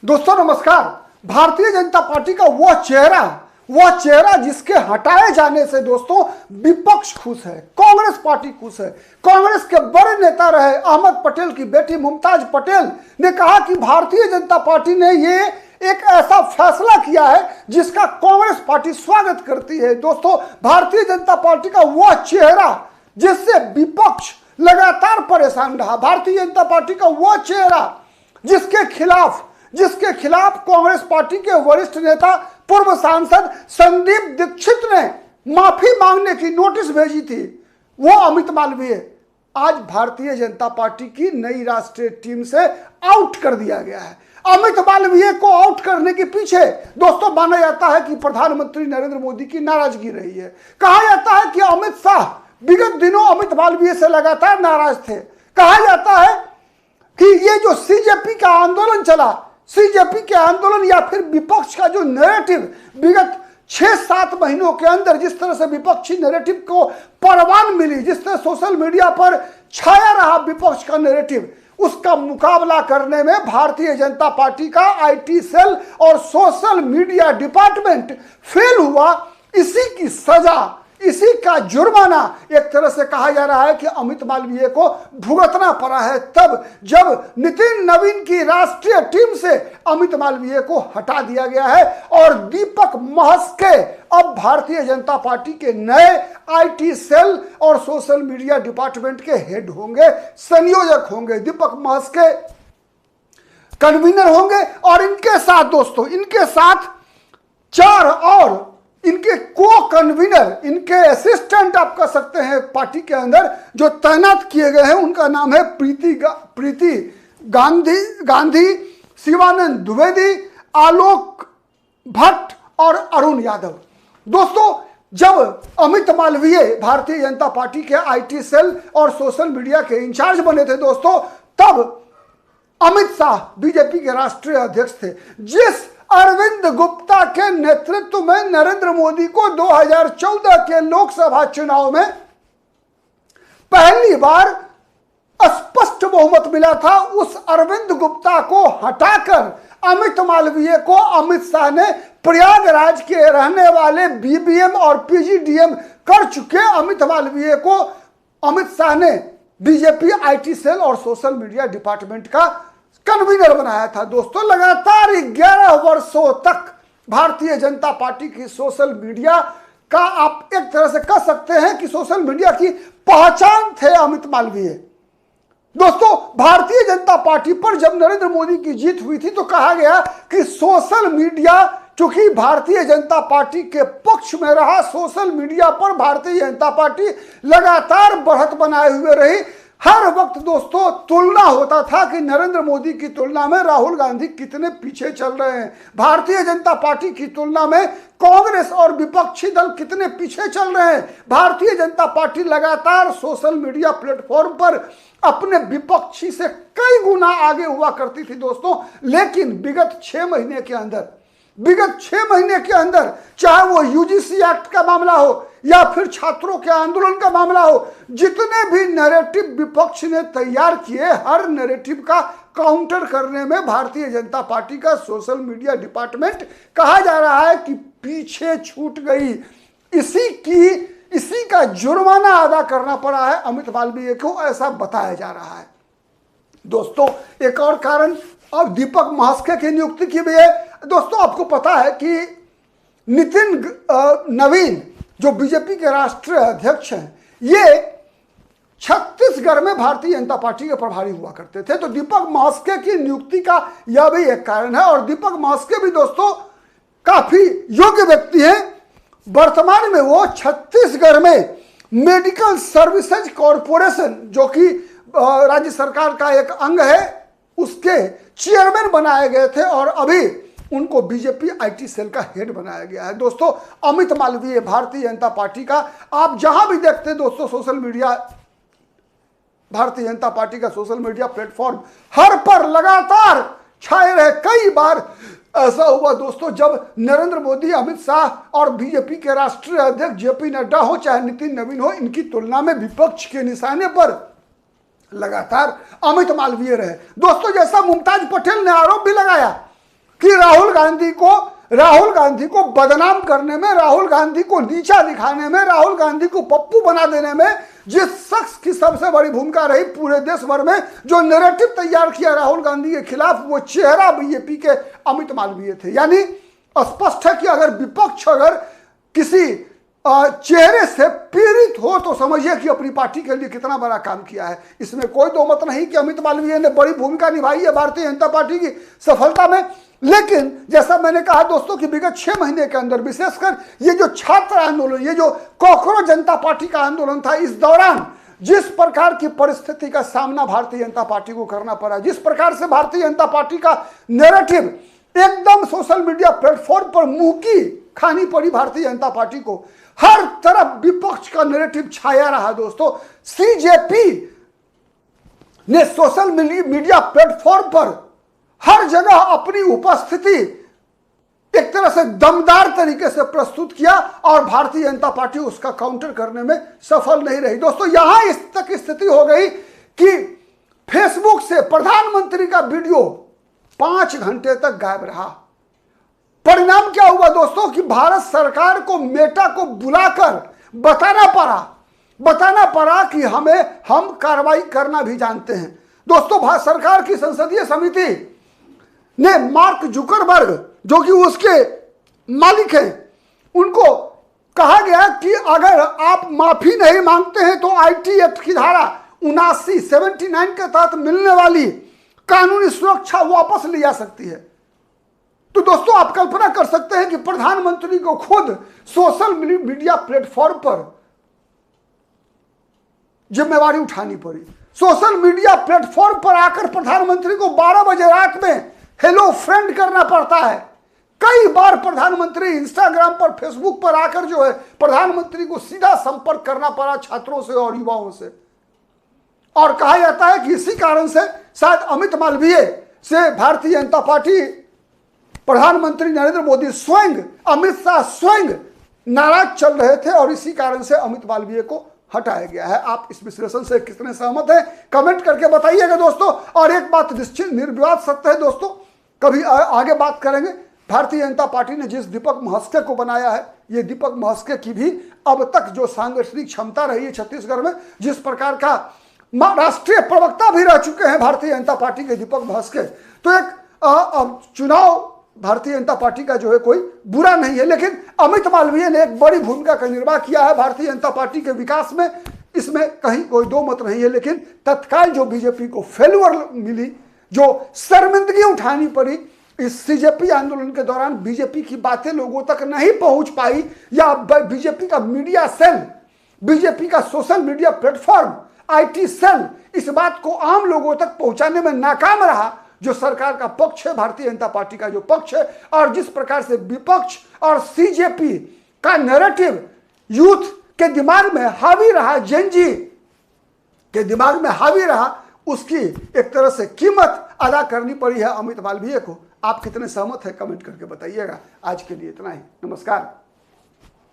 दोस्तों नमस्कार। भारतीय जनता पार्टी का वह चेहरा जिसके हटाए जाने से दोस्तों विपक्ष खुश है, कांग्रेस पार्टी खुश है। कांग्रेस के बड़े नेता रहे अहमद पटेल की बेटी मुमताज पटेल ने कहा कि भारतीय जनता पार्टी ने ये एक ऐसा फैसला किया है जिसका कांग्रेस पार्टी स्वागत करती है। दोस्तों भारतीय जनता पार्टी का वह चेहरा जिससे विपक्ष लगातार परेशान रहा, भारतीय जनता पार्टी का वह चेहरा जिसके खिलाफ कांग्रेस पार्टी के वरिष्ठ नेता पूर्व सांसद संदीप दीक्षित ने माफी मांगने की नोटिस भेजी थी, वो अमित मालवीय आज भारतीय जनता पार्टी की नई राष्ट्रीय टीम से आउट कर दिया गया है। अमित मालवीय को आउट करने के पीछे दोस्तों माना जाता है कि प्रधानमंत्री नरेंद्र मोदी की नाराजगी रही है। कहा जाता है कि अमित शाह विगत दिनों अमित मालवीय से लगातार नाराज थे। कहा जाता है कि ये जो सीजेपी का आंदोलन चला, सीजेपी के आंदोलन या फिर विपक्ष का जो नैरेटिव विगत 6-7 महीनों के अंदर जिस तरह से विपक्षी नैरेटिव को परवान मिली, जिस तरह सोशल मीडिया पर छाया रहा विपक्ष का नैरेटिव, उसका मुकाबला करने में भारतीय जनता पार्टी का आईटी सेल और सोशल मीडिया डिपार्टमेंट फेल हुआ। इसी की सजा, इसी का जुर्माना एक तरह से कहा जा रहा है कि अमित मालवीय को भुगतना पड़ा है तब जब नितिन नवीन की राष्ट्रीय टीम से अमित मालवीय को हटा दिया गया है और दीपक महस्के अब भारतीय जनता पार्टी के नए आईटी सेल और सोशल मीडिया डिपार्टमेंट के हेड होंगे, संयोजक होंगे। दीपक महस्के कन्वीनर होंगे और इनके साथ दोस्तों, इनके साथ 4 और इनके को कन्वीनर, इनके असिस्टेंट आप कह सकते हैं पार्टी के अंदर जो तैनात किए गए हैं, उनका नाम है प्रीति गांधी, शिवानंद द्विवेदी, आलोक भट्ट और अरुण यादव। दोस्तों जब अमित मालवीय भारतीय जनता पार्टी के आईटी सेल और सोशल मीडिया के इंचार्ज बने थे दोस्तों, तब अमित शाह बीजेपी के राष्ट्रीय अध्यक्ष थे। जिस अरविंद गुप्ता के नेतृत्व में नरेंद्र मोदी को 2014 के लोकसभा चुनाव में पहली बार स्पष्ट बहुमत मिला था, उस अरविंद गुप्ता को हटाकर अमित मालवीय को अमित शाह ने प्रयागराज के रहने वाले बीबीएम और पीजीडीएम कर चुके अमित मालवीय को अमित शाह ने बीजेपी आईटी सेल और सोशल मीडिया डिपार्टमेंट का कन्वीनर बनाया था। दोस्तों लगातार 11 वर्षों तक भारतीय जनता पार्टी की सोशल मीडिया का आप एक तरह से कह सकते हैं कि सोशल मीडिया की पहचान थे अमित मालवीय। दोस्तों भारतीय जनता पार्टी पर जब नरेंद्र मोदी की जीत हुई थी तो कहा गया कि सोशल मीडिया चूंकि भारतीय जनता पार्टी के पक्ष में रहा, सोशल मीडिया पर भारतीय जनता पार्टी लगातार बढ़त बनाए हुए रही। हर वक्त दोस्तों तुलना होता था कि नरेंद्र मोदी की तुलना में राहुल गांधी कितने पीछे चल रहे हैं, भारतीय जनता पार्टी की तुलना में कांग्रेस और विपक्षी दल कितने पीछे चल रहे हैं। भारतीय जनता पार्टी लगातार सोशल मीडिया प्लेटफॉर्म पर अपने विपक्षी से कई गुना आगे हुआ करती थी दोस्तों। लेकिन विगत 6 महीने के अंदर चाहे वो यूजीसी एक्ट का मामला हो या फिर छात्रों के आंदोलन का मामला हो, जितने भी नैरेटिव विपक्ष ने तैयार किए, हर नैरेटिव का काउंटर करने में भारतीय जनता पार्टी का सोशल मीडिया डिपार्टमेंट कहा जा रहा है कि पीछे छूट गई। इसी का जुर्माना अदा करना पड़ा है अमित मालवीय को, ऐसा बताया जा रहा है। दोस्तों एक और कारण अब दीपक महस्के की नियुक्ति की भी है। दोस्तों आपको पता है कि नितिन नवीन जो बीजेपी के राष्ट्रीय अध्यक्ष हैं, ये छत्तीसगढ़ में भारतीय जनता पार्टी के प्रभारी हुआ करते थे, तो दीपक महस्के की नियुक्ति का यह भी एक कारण है। और दीपक महस्के भी दोस्तों काफी योग्य व्यक्ति हैं। वर्तमान में वो छत्तीसगढ़ में मेडिकल सर्विसेज कॉरपोरेशन जो कि राज्य सरकार का एक अंग है, उसके चेयरमैन बनाए गए थे और अभी उनको बीजेपी आईटी सेल का हेड बनाया गया है। दोस्तों अमित मालवीय भारतीय जनता पार्टी का, आप जहां भी देखते हैं दोस्तों social media, Bharatiya Janata party का सोशल मीडिया प्लेटफॉर्म हर पर लगातार छाए रहे। कई बार ऐसा हुआ दोस्तों जब नरेंद्र मोदी, अमित शाह और बीजेपी के राष्ट्रीय अध्यक्ष जेपी नड्डा हो चाहे नितिन नवीन हो, इनकी तुलना में विपक्ष के निशाने पर लगातार अमित मालवीय रहे। दोस्तों जैसा मुमताज पटेल ने आरोप भी लगाया कि राहुल गांधी को बदनाम करने में, राहुल गांधी को नीचा दिखाने में, राहुल गांधी को पप्पू बना देने में जिस शख्स की सबसे बड़ी भूमिका रही पूरे देश भर में, जो नैरेटिव तैयार किया राहुल गांधी के खिलाफ, वो चेहरा बीजेपी के अमित मालवीय थे। यानी स्पष्ट है कि अगर विपक्ष अगर किसी चेहरे से पीड़ित हो तो समझिए कि अपनी पार्टी के लिए कितना बड़ा काम किया है। इसमें कोई दो मत नहीं कि अमित मालवीय ने बड़ी भूमिका निभाई है भारतीय जनता पार्टी की सफलता में। लेकिन जैसा मैंने कहा दोस्तों कि विगत 6 महीने के अंदर विशेषकर ये जो छात्र आंदोलन, ये जो कॉकरोच जनता पार्टी का आंदोलन था, इस दौरान जिस प्रकार की परिस्थिति का सामना भारतीय जनता पार्टी को करना पड़ा, जिस प्रकार से भारतीय जनता पार्टी का नैरेटिव एकदम सोशल मीडिया प्लेटफॉर्म पर मुंह की खानी पड़ी भारतीय जनता पार्टी को, हर तरफ विपक्ष का नैरेटिव छाया रहा दोस्तों। सीजेपी ने सोशल मीडिया प्लेटफॉर्म पर हर जगह अपनी उपस्थिति एक तरह से दमदार तरीके से प्रस्तुत किया और भारतीय जनता पार्टी उसका काउंटर करने में सफल नहीं रही। दोस्तों यहां इस तक स्थिति हो गई कि फेसबुक से प्रधानमंत्री का वीडियो 5 घंटे तक गायब रहा। परिणाम क्या हुआ दोस्तों कि भारत सरकार को मेटा को बुलाकर बताना पड़ा कि हम कार्रवाई करना भी जानते हैं। दोस्तों भारत सरकार की संसदीय समिति ने मार्क जुकरबर्ग, जो कि उसके मालिक हैं, उनको कहा गया कि अगर आप माफी नहीं मांगते हैं तो आईटी एक्ट की धारा 79 के तहत मिलने वाली कानूनी सुरक्षा वापस ली जा सकती है। तो दोस्तों आप कल्पना कर सकते हैं कि प्रधानमंत्री को खुद सोशल मीडिया प्लेटफॉर्म पर जिम्मेवारी उठानी पड़ी। सोशल मीडिया प्लेटफॉर्म पर आकर प्रधानमंत्री को 12 बजे रात में हेलो फ्रेंड करना पड़ता है। कई बार प्रधानमंत्री इंस्टाग्राम पर, फेसबुक पर आकर जो है प्रधानमंत्री को सीधा संपर्क करना पड़ा छात्रों से और युवाओं से। और कहा जाता है कि इसी कारण से शायद अमित मालवीय से भारतीय जनता पार्टी, प्रधानमंत्री नरेंद्र मोदी स्वयं, अमित शाह स्वयं नाराज चल रहे थे और इसी कारण से अमित मालवीय को हटाया गया है। आप इस विश्लेषण से कितने सहमत हैं कमेंट करके बताइएगा दोस्तों। और एक बात निश्चित निर्विवाद सत्य है दोस्तों, कभी आगे बात करेंगे, भारतीय जनता पार्टी ने जिस दीपक महस्के को बनाया है, ये दीपक महस्के की भी अब तक जो सांगठनिक क्षमता रही है छत्तीसगढ़ में, जिस प्रकार का राष्ट्रीय प्रवक्ता भी रह चुके हैं भारतीय जनता पार्टी के दीपक महस्के, तो एक चुनाव भारतीय जनता पार्टी का जो है कोई बुरा नहीं है। लेकिन अमित मालवीय ने एक बड़ी भूमिका का निर्वाह किया है भारतीय जनता पार्टी के विकास में, इसमें कहीं कोई दो मत नहीं है। लेकिन तत्काल जो बीजेपी को फेल्यूर मिली, जो शर्मिंदगी उठानी पड़ी इस सीजेपी आंदोलन के दौरान, बीजेपी की बातें लोगों तक नहीं पहुंच पाई, या बीजेपी का मीडिया सेल, बीजेपी का social media platform, IT cell इस बात को आम लोगों तक पहुंचाने में नाकाम रहा, जो सरकार का पक्ष है, भारतीय जनता पार्टी का जो पक्ष है। और जिस प्रकार से विपक्ष और सीजेपी का नैरेटिव यूथ के दिमाग में हावी रहा, जेनजी के दिमाग में हावी रहा, उसकी एक तरह से कीमत अदा करनी पड़ी है अमित मालवीय को। आप कितने सहमत हैं कमेंट करके बताइएगा। आज के लिए इतना ही, नमस्कार।